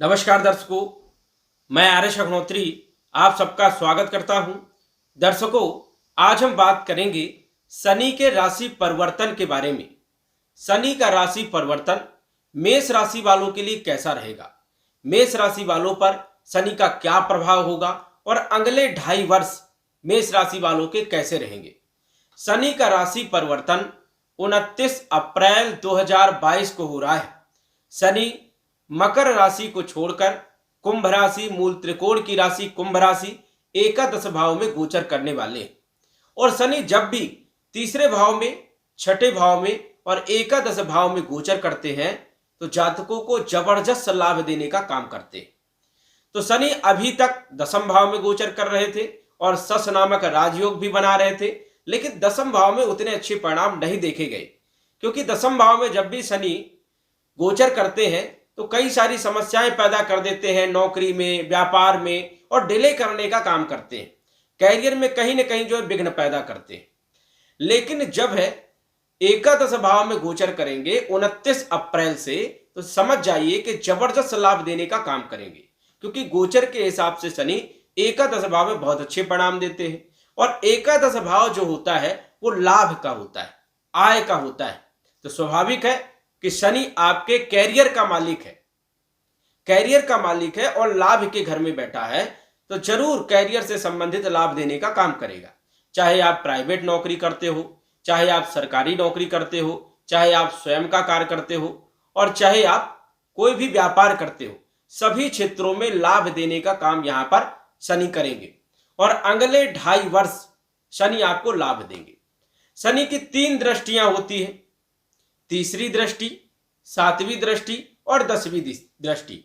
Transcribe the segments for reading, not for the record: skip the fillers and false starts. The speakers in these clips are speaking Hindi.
नमस्कार दर्शकों, मैं आर्यश अग्नोत्री आप सबका स्वागत करता हूं। दर्शकों, आज हम बात करेंगे शनि के राशि परिवर्तन के बारे में। शनि का राशि परिवर्तन मेष राशि वालों के लिए कैसा रहेगा, मेष राशि वालों पर शनि का क्या प्रभाव होगा और अगले 2.5 वर्ष मेष राशि वालों के कैसे रहेंगे। शनि का राशि परिवर्तन 29 अप्रैल 2022 को हो रहा है। शनि मकर राशि को छोड़कर कुंभ राशि, मूल त्रिकोण की राशि कुंभ राशि एकादश भाव में गोचर करने वाले हैं। और शनि जब भी तीसरे भाव में, छठे भाव में और एकादश भाव में गोचर करते हैं तो जातकों को जबरदस्त लाभ देने का काम करते हैं। तो शनि अभी तक दसम भाव में गोचर कर रहे थे और सस नामक राजयोग भी बना रहे थे, लेकिन दसम भाव में उतने अच्छे परिणाम नहीं देखे गए, क्योंकि दसम भाव में जब भी शनि गोचर करते हैं तो कई सारी समस्याएं पैदा कर देते हैं, नौकरी में, व्यापार में, और डिले करने का काम करते हैं, कैरियर में कहीं ना कहीं जो है विघ्न पैदा करते हैं। लेकिन जब है एकादश भाव में गोचर करेंगे 29 अप्रैल से, तो समझ जाइए कि जबरदस्त लाभ देने का काम करेंगे, क्योंकि गोचर के हिसाब से शनि एकादश भाव में बहुत अच्छे परिणाम देते हैं। और एकादश भाव जो होता है वो लाभ का होता है, आय का होता है। तो स्वाभाविक है कि शनि आपके कैरियर का मालिक है, कैरियर का मालिक है और लाभ के घर में बैठा है, तो जरूर कैरियर से संबंधित लाभ देने का काम करेगा। चाहे आप प्राइवेट नौकरी करते हो, चाहे आप सरकारी नौकरी करते हो, चाहे आप स्वयं का कार्य करते हो, और चाहे आप कोई भी व्यापार करते हो, सभी क्षेत्रों में लाभ देने का काम यहां पर शनि करेंगे। और अगले 2.5 वर्ष शनि आपको लाभ देंगे। शनि की 3 दृष्टियां होती है, तीसरी दृष्टि, 7वीं दृष्टि और 10वीं दृष्टि।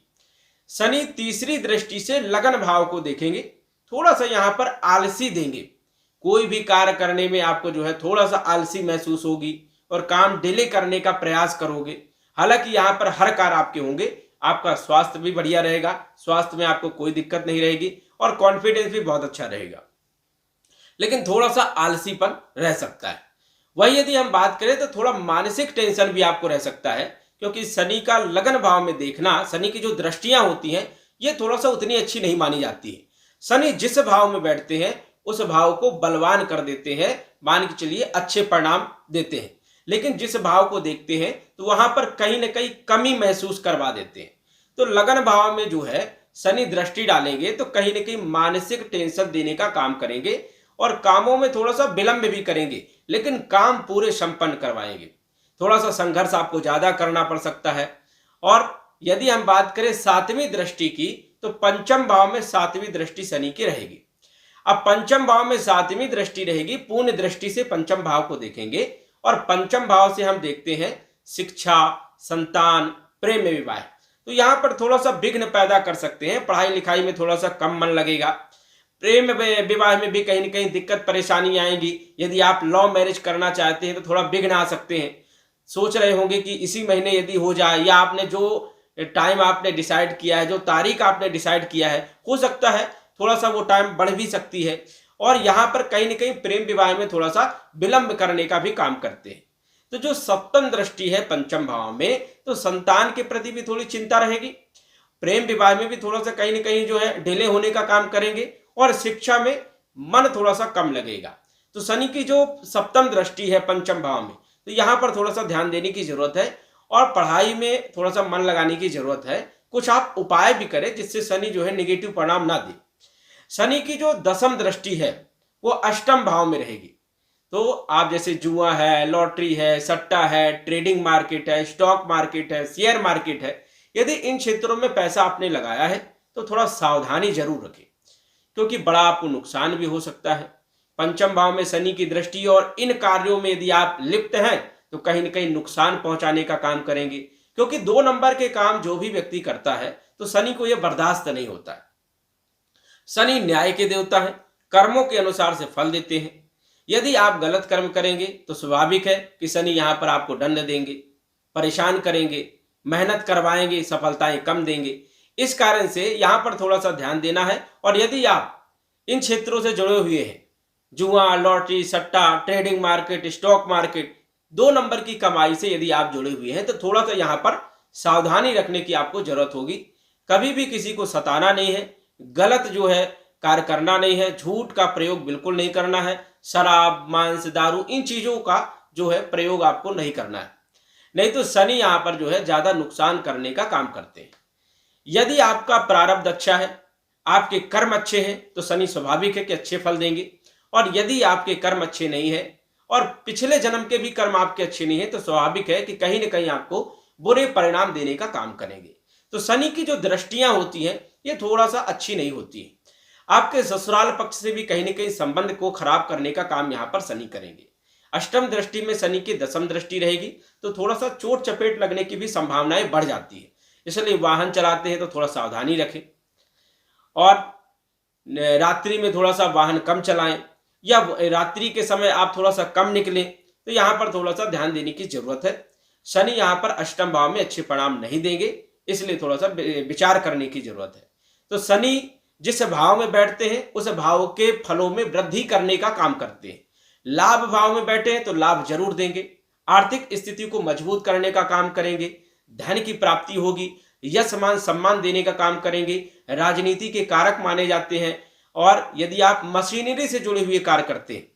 शनि तीसरी दृष्टि से लगन भाव को देखेंगे, थोड़ा सा यहां पर आलसी देंगे, कोई भी कार्य करने में आपको जो है थोड़ा सा आलसी महसूस होगी और काम डिले करने का प्रयास करोगे। हालांकि यहां पर हर कार्य आपके होंगे, आपका स्वास्थ्य भी बढ़िया रहेगा, स्वास्थ्य में आपको कोई दिक्कत नहीं रहेगी और कॉन्फिडेंस भी बहुत अच्छा रहेगा, लेकिन थोड़ा सा आलसीपन रह सकता है। वही यदि हम बात करें तो थोड़ा मानसिक टेंशन भी आपको रह सकता है, क्योंकि शनि का लगन भाव में देखना, शनि की जो दृष्टियां होती हैं ये थोड़ा सा उतनी अच्छी नहीं मानी जाती है। शनि जिस भाव में बैठते हैं उस भाव को बलवान कर देते हैं, मान के चलिए अच्छे परिणाम देते हैं, लेकिन जिस भाव को देखते हैं तो वहां पर कहीं ना कहीं कमी महसूस करवा देते हैं। तो लगन भाव में जो है शनि दृष्टि डालेंगे तो कहीं ना कहीं मानसिक टेंशन देने का काम करेंगे और कामों में थोड़ा सा विलंब भी करेंगे, लेकिन काम पूरे संपन्न करवाएंगे। थोड़ा सा संघर्ष आपको ज्यादा करना पड़ सकता है। और यदि हम बात करें 7वीं दृष्टि की, तो पंचम भाव में 7वीं दृष्टि शनि की रहेगी। अब पंचम भाव में 7वीं दृष्टि रहेगी, पूर्ण दृष्टि से पंचम भाव को देखेंगे और पंचम भाव से हम देखते हैं शिक्षा, संतान, प्रेम विवाह। तो यहां पर थोड़ा सा विघ्न पैदा कर सकते हैं, पढ़ाई लिखाई में थोड़ा सा कम मन लगेगा, प्रेम विवाह में भी कहीं ना कहीं दिक्कत परेशानी आएगी। यदि आप लव मैरिज करना चाहते हैं तो थोड़ा विघ्न आ सकते हैं, सोच रहे होंगे कि इसी महीने यदि हो जाए, या आपने जो टाइम आपने डिसाइड किया है, जो तारीख आपने डिसाइड किया है, हो सकता है थोड़ा सा वो टाइम बढ़ भी सकती है। और यहाँ पर कहीं ना कहीं प्रेम विवाह में थोड़ा सा विलंब करने का भी काम करते हैं। तो जो सप्तम दृष्टि है पंचम भाव में, तो संतान के प्रति भी थोड़ी चिंता रहेगी, प्रेम विवाह में भी थोड़ा सा कहीं ना कहीं जो है डिले होने का काम करेंगे और शिक्षा में मन थोड़ा सा कम लगेगा। तो शनि की जो सप्तम दृष्टि है पंचम भाव में, तो यहां पर थोड़ा सा ध्यान देने की जरूरत है और पढ़ाई में थोड़ा सा मन लगाने की जरूरत है। कुछ आप उपाय भी करें जिससे शनि जो है नेगेटिव परिणाम ना दे। शनि की जो दसम दृष्टि है वो अष्टम भाव में रहेगी। तो आप जैसे जुआ है, लॉटरी है, सट्टा है, ट्रेडिंग मार्केट है, स्टॉक मार्केट है, शेयर मार्केट है, यदि इन क्षेत्रों में पैसा आपने लगाया है तो थोड़ा सावधानी जरूर रखें, क्योंकि बड़ा आपको नुकसान भी हो सकता है। पंचम भाव में शनि की दृष्टि और इन कार्यों में यदि आप लिप्त हैं तो कहीं ना कहीं नुकसान पहुंचाने का काम करेंगे, क्योंकि 2 नंबर के काम जो भी व्यक्ति करता है तो शनि को यह बर्दाश्त नहीं होता है। शनि न्याय के देवता है, कर्मों के अनुसार से फल देते हैं। यदि आप गलत कर्म करेंगे तो स्वाभाविक है कि शनि यहां पर आपको दंड देंगे, परेशान करेंगे, मेहनत करवाएंगे, सफलताएं कम देंगे। इस कारण से यहां पर थोड़ा सा ध्यान देना है। और यदि आप इन क्षेत्रों से जुड़े हुए हैं, जुआ, लॉटरी, सट्टा, trading market, stock market, 2 number की कमाई से यदि आप जुड़े हुए हैं तो थोड़ा सा यहां पर सावधानी रखने की आपको जरूरत होगी। कभी भी किसी को सताना नहीं है, गलत जो है कार्य करना नहीं है, झूठ का प्रयोग बिल्कुल नहीं करना है, शराब, मांस, दारू इन चीजों का जो है प्रयोग आपको नहीं करना है। नहीं तो शनि यहाँ पर जो है ज्यादा नुकसान करने का काम करते हैं। यदि आपका प्रारब्ध अच्छा है, आपके कर्म अच्छे हैं, तो शनि स्वाभाविक है कि अच्छे फल देंगे। और यदि आपके कर्म अच्छे नहीं है और पिछले जन्म के भी कर्म आपके अच्छे नहीं है, तो स्वाभाविक है कि कहीं ना कहीं आपको बुरे परिणाम देने का काम करेंगे। तो शनि की जो दृष्टियां होती हैं ये थोड़ा सा अच्छी नहीं होती है। आपके ससुराल पक्ष से भी कहीं ना कहीं संबंध को खराब करने का काम यहाँ पर शनि करेंगे। अष्टम दृष्टि में शनि की दसम दृष्टि रहेगी, तो थोड़ा सा चोट चपेट लगने की भी संभावनाएं बढ़ जाती है। इसलिए वाहन चलाते हैं तो थोड़ा सावधानी रखें और रात्रि में थोड़ा सा वाहन कम चलाएं, या रात्रि के समय आप थोड़ा सा कम निकलें, तो यहाँ पर थोड़ा सा ध्यान देने की जरूरत है। शनि यहाँ पर अष्टम भाव में अच्छे परिणाम नहीं देंगे, इसलिए थोड़ा सा विचार करने की जरूरत है। तो शनि जिस भाव में बैठते हैं उस भाव के फलों में वृद्धि करने का काम करते हैं। लाभ भाव में बैठे हैं तो लाभ जरूर देंगे, आर्थिक स्थिति को मजबूत करने का काम करेंगे, धन की प्राप्ति होगी, यश मान सम्मान देने का काम करेंगे, राजनीति के कारक माने जाते हैं। और यदि आप मशीनरी से जुड़े हुए कार्य करते हैं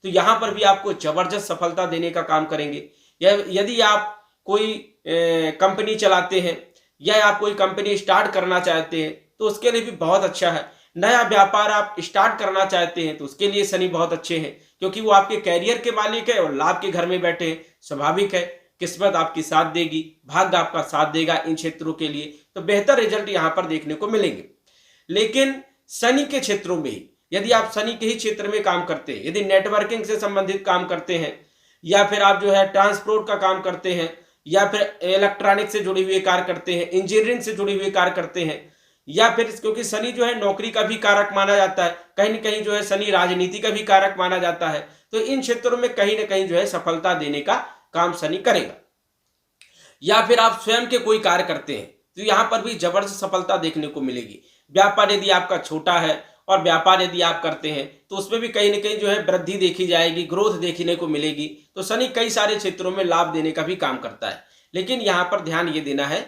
तो यहां पर भी आपको जबरदस्त सफलता देने का काम करेंगे। या यदि आप कोई कंपनी चलाते हैं या आप कोई कंपनी स्टार्ट करना चाहते हैं तो उसके लिए भी बहुत अच्छा है। नया व्यापार आप स्टार्ट करना चाहते हैं तो उसके लिए शनि बहुत अच्छे हैं, क्योंकि वो आपके कैरियर के मालिक है और लाभ के घर में बैठे हैं। स्वाभाविक है किस्मत आपकी साथ देगी, भाग्य आपका साथ देगा इन क्षेत्रों के लिए, तो बेहतर रिजल्ट यहां पर देखने को मिलेंगे। लेकिन शनि के क्षेत्रों में ही यदि आप शनि के ही क्षेत्र में काम करते हैं, यदि नेटवर्किंग से संबंधित काम करते हैं, या फिर आप जो है ट्रांसपोर्ट का काम करते हैं, या फिर इलेक्ट्रॉनिक से जुड़े हुए कार्य करते हैं, इंजीनियरिंग से जुड़े हुए कार्य करते हैं, या फिर क्योंकि शनि जो है नौकरी का भी कारक माना जाता है, कहीं ना कहीं जो है शनि राजनीति का भी कारक माना जाता है, तो इन क्षेत्रों में कहीं ना कहीं जो है सफलता देने का काम शनि करेगा। या फिर आप स्वयं के कोई कार्य करते हैं तो यहां पर भी जबरदस्त सफलता देखने को मिलेगी। व्यापार यदि आपका छोटा है और व्यापार यदि आप करते हैं तो उसमें भी कहीं ना कहीं जो है वृद्धि देखी जाएगी, ग्रोथ देखने को मिलेगी। तो शनि कई सारे क्षेत्रों में लाभ देने का भी काम करता है। लेकिन यहाँ पर ध्यान ये देना है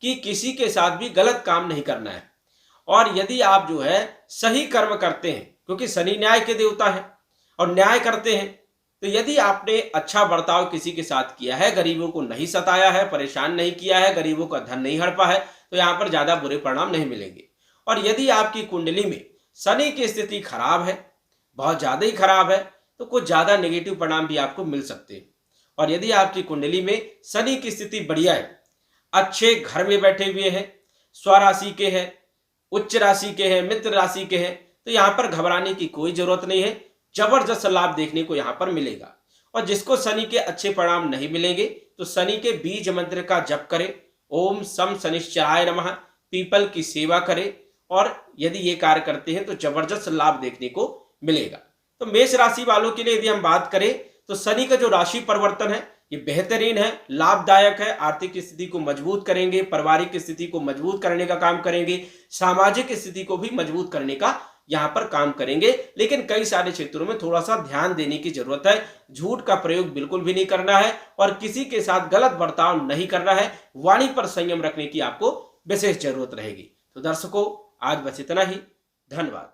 कि किसी के साथ भी गलत काम नहीं करना है। और यदि आप जो है सही कर्म करते हैं, क्योंकि शनि न्याय के देवता है और न्याय करते हैं, तो यदि आपने अच्छा बर्ताव किसी के साथ किया है, गरीबों को नहीं सताया है, परेशान नहीं किया है, गरीबों का धन नहीं हड़पा है, तो यहाँ पर ज्यादा बुरे परिणाम नहीं मिलेंगे। और यदि आपकी कुंडली में शनि की स्थिति खराब है, बहुत ज्यादा ही खराब है, तो कुछ ज्यादा नेगेटिव परिणाम भी आपको मिल सकते हैं। और यदि आपकी कुंडली में शनि की स्थिति बढ़िया है, अच्छे घर में बैठे हुए हैं, स्वराशि के हैं, उच्च राशि के हैं, मित्र राशि के हैं, तो यहाँ पर घबराने की कोई जरूरत नहीं है, जबरदस्त लाभ देखने को यहाँ पर मिलेगा। और जिसको शनि के अच्छे परिणाम नहीं मिलेंगे तो शनि के बीज मंत्र का जप करें, ओम सम शनिश्चराय नमः, पीपल की सेवा करें, और यदि ये कार्य करते हैं तो जबरदस्त लाभ देखने को मिलेगा। तो मेष राशि वालों के लिए यदि हम बात करें तो शनि का जो राशि परिवर्तन है ये बेहतरीन है, लाभदायक है, आर्थिक स्थिति को मजबूत करेंगे, पारिवारिक स्थिति को मजबूत करने का काम करेंगे, सामाजिक स्थिति को भी मजबूत करने का यहाँ पर काम करेंगे। लेकिन कई सारे क्षेत्रों में थोड़ा सा ध्यान देने की जरूरत है। झूठ का प्रयोग बिल्कुल भी नहीं करना है और किसी के साथ गलत बर्ताव नहीं करना है। वाणी पर संयम रखने की आपको विशेष जरूरत रहेगी। तो दर्शकों, आज बस इतना ही। धन्यवाद।